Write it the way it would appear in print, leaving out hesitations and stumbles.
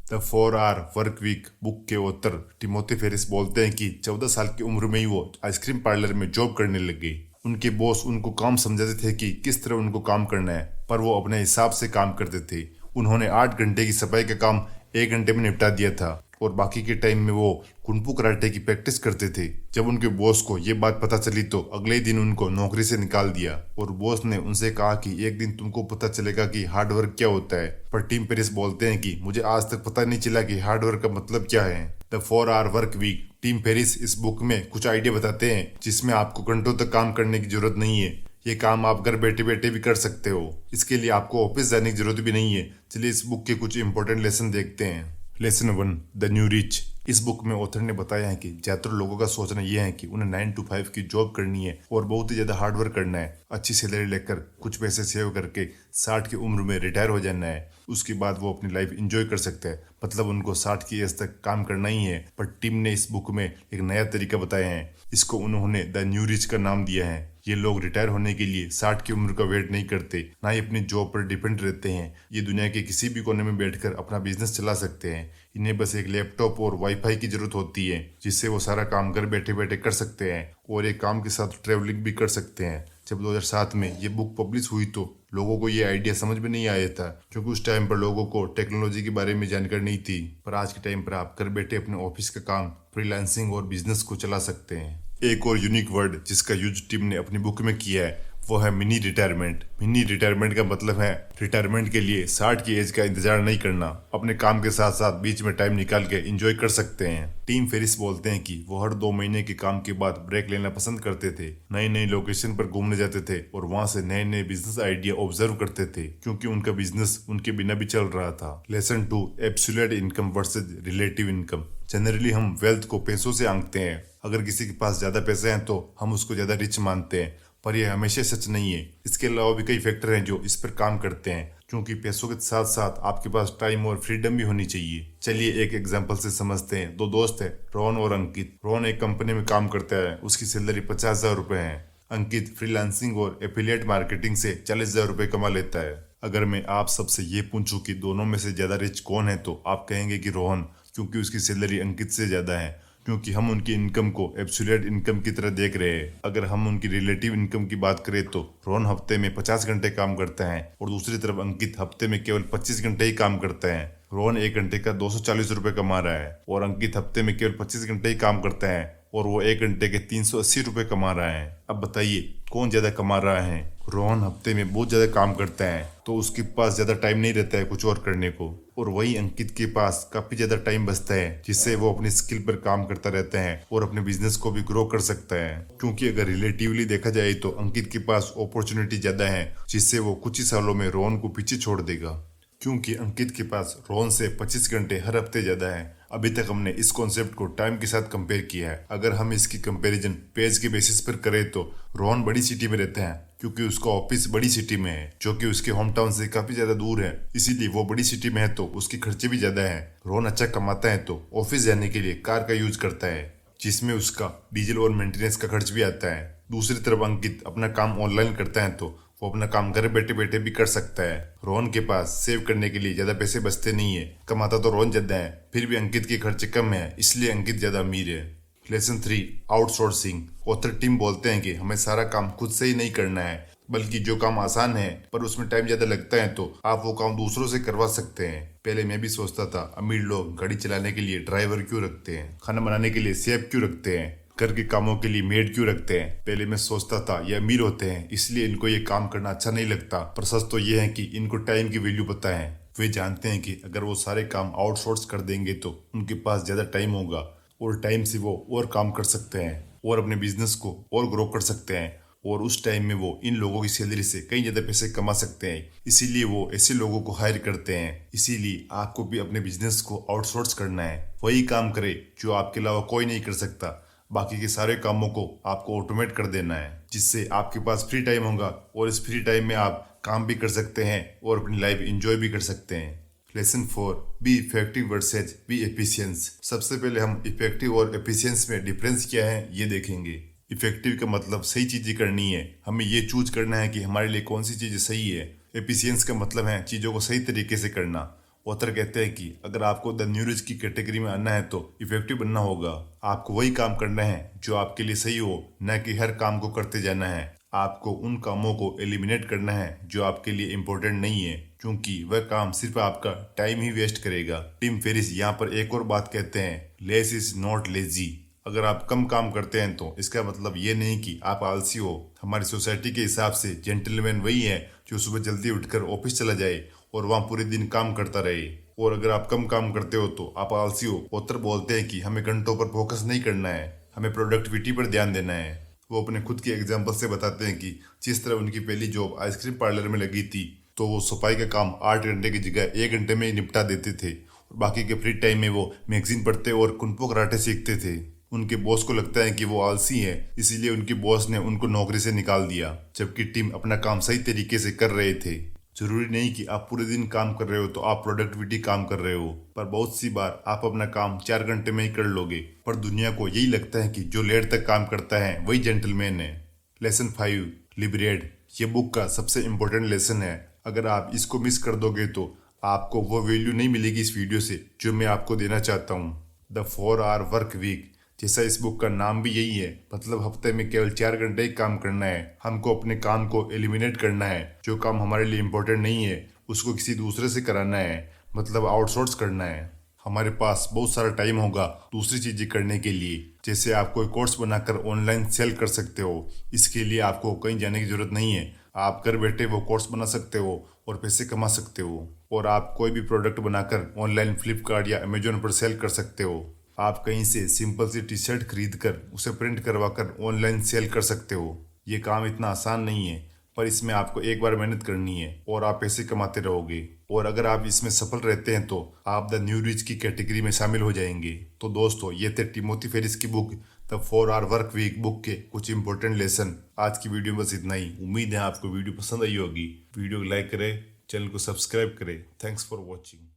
The 4 hour work week book के author Timothy Ferriss बोलते हैं कि 14 साल की उम्र में ही वो आइसक्रीम पार्लर में जॉब करने लग गई। उनके बॉस उनको काम समझाते थे कि किस तरह उनको काम करना है, पर वो अपने हिसाब से काम करते थे। उन्होंने 8 घंटे की सफाई का काम 1 घंटे में निपटा दिया था और बाकी के टाइम में वो कुंफू कराटे की प्रैक्टिस करते थे। जब उनके बॉस को ये बात पता चली तो अगले ही दिन उनको नौकरी से निकाल दिया और बॉस ने उनसे कहा कि एक दिन तुमको पता चलेगा कि हार्ड वर्क क्या होता है। पर टिम पेरिस बोलते हैं कि मुझे आज तक पता नहीं चला कि हार्ड वर्क का मतलब क्या है। The 4 hour work week. Tim Ferriss इस बुक में कुछ आइडिया बताते हैं जिसमें आपको घंटों तक काम करने की जरूरत नहीं है। ये काम आप घर बैठे बैठे भी कर सकते हो। इसके लिए आपको ऑफिस जाने की जरूरत भी नहीं है। चलिए इस बुक के कुछ इंपॉर्टेंट लेसन देखते हैं। Lesson 1, the new rich. इस बुक में ऑथर ने बताया है कि ज्यादातर लोगों का सोचना यह है कि उन्हें 9 to 5 की जॉब करनी है और बहुत ही ज्यादा हार्ड वर्क करना है, अच्छी सैलरी लेकर कुछ पैसे सेव करके 60 की उम्र में रिटायर हो जाना है। उसके बाद वो अपनी लाइफ एंजॉय कर सकते हैं, मतलब उनको 60 की एज तक काम करना ही है। पर टीम ने इस बुक में एक नया तरीका बताया है। इसको उन्होंने द न्यू रिच का नाम दिया है। ये लोग रिटायर होने के लिए 60 की उम्र का वेट नहीं करते, ना ही अपनी जॉब पर डिपेंड रहते हैं। ये दुनिया के किसी भी कोने में बैठकर अपना बिजनेस चला सकते हैं। इन्हें बस एक लैपटॉप और वाईफाई की जरूरत होती है जिससे वो सारा काम घर बैठे बैठे कर सकते हैं और एक काम के साथ ट्रेवलिंग भी कर सकते हैं। जब 2007 में ये बुक पब्लिश हुई तो लोगों को ये आइडिया समझ में नहीं आया था, क्योंकि उस टाइम पर लोगों को टेक्नोलॉजी के बारे में जानकारी नहीं थी। पर आज के टाइम पर आप घर बैठे अपने ऑफिस का काम, फ्रीलांसिंग और बिजनेस को चला सकते हैं। एक और यूनिक वर्ड जिसका यूज टीम ने अपनी बुक में किया है वो है मिनी रिटायरमेंट। मिनी रिटायरमेंट का मतलब है रिटायरमेंट के लिए 60 की एज का इंतजार नहीं करना, अपने काम के साथ साथ बीच में टाइम निकाल के एंजॉय कर सकते हैं। टीम फेरिस बोलते हैं कि वो हर 2 महीने के काम के बाद ब्रेक लेना पसंद करते थे, नई नई लोकेशन पर घूमने जाते थे और वहां से नए नए बिजनेस आइडिया ऑब्जर्व करते थे, क्योंकि उनका बिजनेस उनके बिना भी चल रहा था। Lesson 2, absolute income versus relative income. Generally हम वेल्थ को पैसों से आंकते हैं। अगर किसी के पास ज्यादा पैसे हैं तो हम उसको ज्यादा रिच मानते हैं, पर यह हमेशा सच नहीं है। इसके अलावा भी कई फैक्टर हैं जो इस पर काम करते हैं, क्योंकि पैसों के साथ साथ आपके पास टाइम और फ्रीडम भी होनी चाहिए। चलिए एक एग्जांपल से समझते हैं। 2 दोस्त हैं, रोहन और अंकित। रोहन एक कंपनी में काम करता है, उसकी सैलरी 50,000 रुपए है। अंकित फ्रीलांसिंग और एफिलिएट मार्केटिंग से 40,000 रुपए कमा लेता है। अगर मैं आप सबसे ये पूछूं कि दोनों में से ज्यादा रिच कौन है तो आप कहेंगे कि रोहन, क्योंकि उसकी सैलरी अंकित से ज्यादा है, क्योंकि हम उनकी इनकम को एब्सोल्यूट इनकम की तरह देख रहे हैं। अगर हम उनकी रिलेटिव इनकम की बात करें तो रोहन हफ्ते में 50 घंटे काम करता है और दूसरी तरफ अंकित हफ्ते में केवल 25 घंटे ही काम करता है। रोहन 1 घंटे का 240 रुपए कमा रहा है और अंकित हफ्ते में केवल 25 घंटे ही काम करता है और वो 1 घंटे के 380 रुपए कमा रहा है। अब बताइए कौन ज्यादा कमा रहा है? रोहन हफ्ते में बहुत ज्यादा काम करता है तो उसके पास ज्यादा टाइम नहीं रहता है कुछ और करने को, और वही अंकित के पास काफी ज्यादा टाइम बचता है जिससे वो अपनी स्किल पर काम करता रहता है और अपने बिजनेस को भी ग्रो कर सकता है। क्योंकि अगर रिलेटिवली देखा जाए तो अंकित के पास अपॉर्चुनिटी ज्यादा है जिससे वो कुछ ही सालों में रोहन को पीछे छोड़ देगा, क्योंकि अंकित के पास रोहन से 25 घंटे हर हफ्ते ज्यादा है। अभी तक हमने इस कॉन्सेप्ट को टाइम के साथ कंपेयर किया है। अगर हम इसकी कंपैरिजन पेज के बेसिस पर करें तो रोहन बड़ी सिटी में रहता है क्योंकि उसका ऑफिस बड़ी सिटी में है, जो कि उसके होम टाउन से काफी ज्यादा दूर है। इसीलिए वो बड़ी सिटी में है तो उसके खर्चे भी ज्यादा है। रोहन अच्छा कमाता है तो ऑफिस जाने के लिए कार का यूज करता है, जिसमें उसका डीजल और मेंटेनेंस का खर्च भी आता है। दूसरी तरफ अंकित अपना काम ऑनलाइन करता है तो वो अपना काम घर बैठे बैठे भी कर सकता है। रोहन के पास सेव करने के लिए ज्यादा पैसे बचते नहीं है। कमाता तो रोहन ज्यादा है, फिर भी अंकित के खर्चे कम है, इसलिए अंकित ज्यादा अमीर है। Lesson 3, outsourcing. ऑथर टीम बोलते हैं कि हमें सारा काम खुद से ही नहीं करना है, बल्कि जो काम आसान है पर उसमें टाइम ज्यादा लगता है तो आप वो काम दूसरों से करवा सकते हैं। पहले मैं भी सोचता था अमीर लोग गाड़ी चलाने के लिए ड्राइवर क्यों रखते हैं, खाना बनाने के लिए शेफ क्यों रखते हैं, घर के कामों के लिए मेड क्यों रखते हैं। पहले मैं सोचता था ये अमीर होते हैं इसलिए इनको ये काम करना अच्छा नहीं लगता, पर सच तो ये है कि इनको टाइम की वैल्यू पता है। वे जानते हैं कि अगर वो सारे काम आउटसोर्स कर देंगे तो उनके पास ज्यादा टाइम होगा और टाइम से वो और काम कर सकते हैं और अपने बिजनेस को और ग्रो कर सकते हैं, और उस टाइम में वो इन लोगों की सैलरी से कई ज्यादा पैसे कमा सकते हैं। इसीलिए वो ऐसे लोगों को हायर करते हैं। इसीलिए आपको भी अपने बिजनेस को आउटसोर्स करना है। वही काम करे जो आपके अलावा कोई नहीं कर सकता। बाकी के सारे कामों को आपको ऑटोमेट कर देना है, जिससे आपके पास फ्री टाइम होगा और इस फ्री टाइम में आप काम भी कर सकते हैं और अपनी लाइफ एंजॉय भी कर सकते हैं। Lesson 4, be effective versus be efficiency. सबसे पहले हम इफेक्टिव और एफिशिएंस में डिफरेंस क्या है ये देखेंगे। इफेक्टिव का मतलब सही चीजें करनी है, हमें ये चूज करना है कि हमारे लिए कौन सी चीजें सही है। एफिशिएंस का मतलब है चीजों को सही तरीके से करना, ऑथर कहते हैं कि अगर आपको द न्यू रिच की कैटेगरी में आना है तो इफेक्टिव बनना होगा। आपको वही काम करना है जो आपके लिए सही हो, न कि हर काम को करते जाना है। आपको उन कामों को एलिमिनेट करना है जो आपके लिए इम्पोर्टेंट नहीं है, क्योंकि वह काम सिर्फ आपका टाइम ही वेस्ट करेगा। टिम फेरिस यहाँ पर एक और बात कहते हैं, लेस इज नॉट लेजी। अगर आप कम काम करते हैं तो इसका मतलब ये नहीं कि आप आलसी हो। हमारी सोसाइटी के हिसाब से जेंटलमैन वही है जो सुबह जल्दी उठकर ऑफिस चला जाए और वहाँ पूरे दिन काम करता रहे। और अगर आप कम काम करते हो तो आप आलसी हो। ऑथर बोलते हैं कि हमें घंटों पर फोकस नहीं करना है, हमें प्रोडक्टिविटी पर ध्यान देना है। वो अपने खुद के एग्जाम्पल से बताते हैं कि जिस तरह उनकी पहली जॉब आइसक्रीम पार्लर में लगी थी तो वो सफाई का काम 8 घंटे की जगह 1 घंटे में ही निपटा देते थे और बाकी के फ्री टाइम में वो मैगजीन पढ़ते और कुंफू कराटे सीखते थे। उनके बॉस को लगता है कि वो आलसी है, इसीलिए उनके बॉस ने उनको नौकरी से निकाल दिया, जबकि टीम अपना काम सही तरीके से कर रहे थे। जरूरी नहीं कि आप पूरे दिन काम कर रहे हो तो आप प्रोडक्टिविटी काम कर रहे हो, पर बहुत सी बार आप अपना काम 4 घंटे में ही कर लोगे। पर दुनिया को यही लगता है कि जो लेट तक काम करता है वही जेंटलमैन है। Lesson 5, liberate. ये बुक का सबसे इम्पोर्टेंट लेसन है। अगर आप इसको मिस कर दोगे तो आपको वो वैल्यू नहीं मिलेगी इस वीडियो से जो मैं आपको देना चाहता हूँ। द 4 आवर वर्क वीक, जैसा इस बुक का नाम भी यही है, मतलब हफ्ते में केवल 4 घंटे ही काम करना है। हमको अपने काम को एलिमिनेट करना है। जो काम हमारे लिए इम्पोर्टेंट नहीं है उसको किसी दूसरे से कराना है, मतलब आउटसोर्स करना है। हमारे पास बहुत सारा टाइम होगा दूसरी चीजें करने के लिए, जैसे आप कोई कोर्स बनाकर ऑनलाइन सेल कर सकते हो। इसके लिए आपको कहीं जाने की जरूरत नहीं है, आप घर बैठे वो कोर्स बना सकते हो और पैसे कमा सकते हो। और आप कोई भी प्रोडक्ट बनाकर ऑनलाइन फ्लिपकार्ट या अमेजोन पर सेल कर सकते हो। आप कहीं से सिंपल सी टी शर्ट खरीद कर उसे प्रिंट करवा कर ऑनलाइन सेल कर सकते हो। ये काम इतना आसान नहीं है, पर इसमें आपको एक बार मेहनत करनी है और आप पैसे कमाते रहोगे। और अगर आप इसमें सफल रहते हैं तो आप द न्यू रिच की कैटेगरी में शामिल हो जाएंगे। तो दोस्तों, ये थे टिमोथी फेरिस की book the 4 hour work week book के कुछ इंपॉर्टेंट लेसन। आज की वीडियो में बस इतना ही। उम्मीद है आपको वीडियो पसंद आई होगी। वीडियो को लाइक करें, चैनल को सब्सक्राइब करें। Thanks for watching.